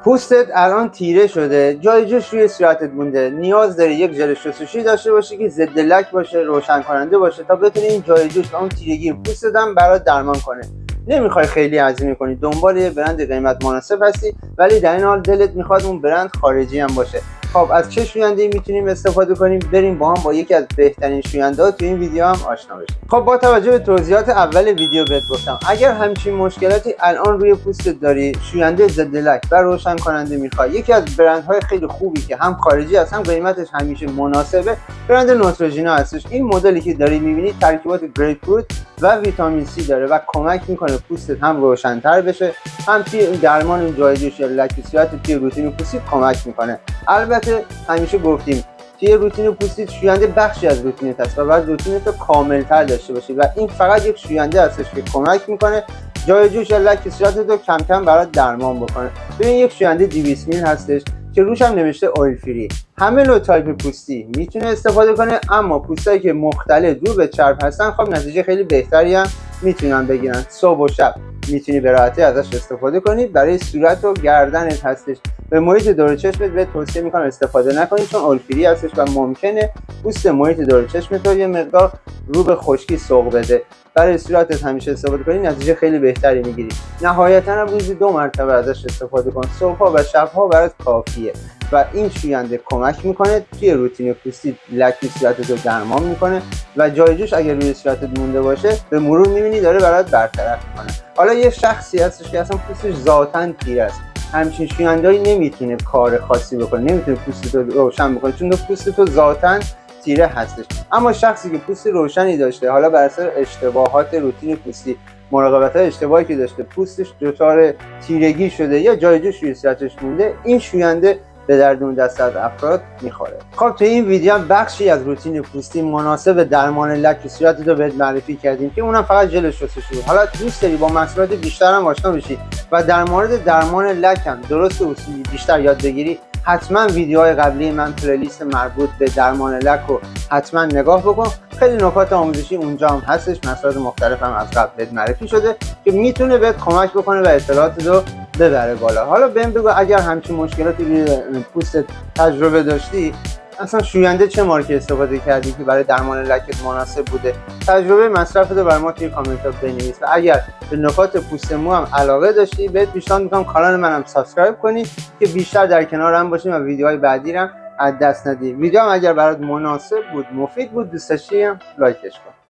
پوستت الان تیره شده، جای جوش روی صورتت مونده، نیاز داری یک ژل شستشویی داشته باشی که ضد لک باشه، روشن کننده باشه تا بتونی این جای جوش و اون تیرگی پوستت هم برات درمان کنه. نمیخوای خیلی هزینه کنی، دنبال یه برند قیمت مناسب هستی ولی در این حال دلت میخواد اون برند خارجی هم باشه. خب از چه شوینده‌ای میتونیم استفاده کنیم؟ بریم با هم با یکی از بهترین شوینده‌ها تو این ویدیو هم آشنا بشیم. خب با توجه به توضیحات اول ویدیو بهت گفتم اگر همچین مشکلاتی الان روی پوستت داری، شوینده ضد لک و روشن کننده میخوای، یکی از برندهای خیلی خوبی که هم خارجی هست هم قیمتش همیشه مناسبه، برند نوتروژینا هستش. این مدلی که داری میبینی ترکیبات گریپ فروت و ویتامین سی داره و کمک میکنه پوستت هم روشن‌تر بشه، هم توی درمان جای جوش یا لک صورت توی روتین پوستی کمک میکنه. البته همیشه گفتیم توی روتین پوستی شوینده بخشی از روتینت هست و باید روتینت رو کاملتر داشته باشی و این فقط یک شوینده هستش که کمک میکنه جای جوش یا لک صورتت رو کم کم برات درمان بکنه. ببین یک شوینده 200 میل هستش که روش هم نوشته اویل فری. همه نوع تایپ پوستی میتونه استفاده کنه، اما پوستایی که مختلط رو به چرب هستن خب نتیجه خیلی بهتری هم میتونن بگیرن. صبح و شب میتونی به راحتی ازش استفاده کنی. برای صورت و گردنت هستش. به محیط دور چشمت به توصیه میکنم استفاده نکنید چون اویل فری هستش و ممکنه پوست محیط دور چشمت رو یه مقدار رو به خشکی سوق بده. برای صورتت همیشه استفاده کنی نتیجه خیلی بهتری میگیری. نهایتا هم روزی 2 مرتبه ازش استفاده کن، صبح‌ها و شب‌ها برات کافیه و این شوینده کمک میکنه توی روتین پوستی لک صورتت رو درمان میکنه و جای جوش اگر روی صورتت مونده باشه به مرور میبینی داره برات برطرف میکنه. حالا یه شخصی هستش که اصلا پوستش ذاتاً تیره است، همچین شوینده‌ای نمیتونه کار خاصی بکنه، نمیتونه پوستت رو روشن بکنه چون پوستت رو ذاتاً تیره هستش. اما شخصی که پوست روشنی داشته، حالا بر اثر اشتباهات روتین پوستی، مراقبت‌های اشتباهی که داشته، پوستش دچار تیرگی شده یا جای جوش روی صورتش مونده، این شوینده به درد اون دسته از افراد میخوره. خب تو این ویدیو هم بخشی از روتین پوستی مناسب درمان لک صورتت رو بهت معرفی کردیم که اونم فقط ژل شستشویی. حالا دوست داری با محصولات بیشتر هم آشنا بشی و در مورد درمان لک هم درست و اصولی بیشتر یاد بگیری، حتما ویدیوهای قبلی من پلیلیست مربوط به درمان لک رو حتما نگاه بکن. خیلی نکات آموزشی اونجا هم هستش، مسائل مختلف هم از قبل بهت معرفی شده که میتونه بهت کمک بکنه و اطلاعات رو ببره بالا. حالا بهم بگو اگر همچین مشکلاتی روی پوستت تجربه داشتی، اصلا شوینده چه مارکی استفاده کردی که برای درمان لکت مناسب بوده؟ تجربه مصرفت رو برای ما توی کامنت ها بنویس و اگر به نکات پوست مو هم علاقه داشتی بهت پیشنهاد میکنم کانال منم سابسکرایب کنی که بیشتر در کنارم باشیم و ویدیوهای بعدی رو از دست ندی. ویدیو هم اگر برات مناسب بود، مفید بود، دوست داشتی لایکش کن.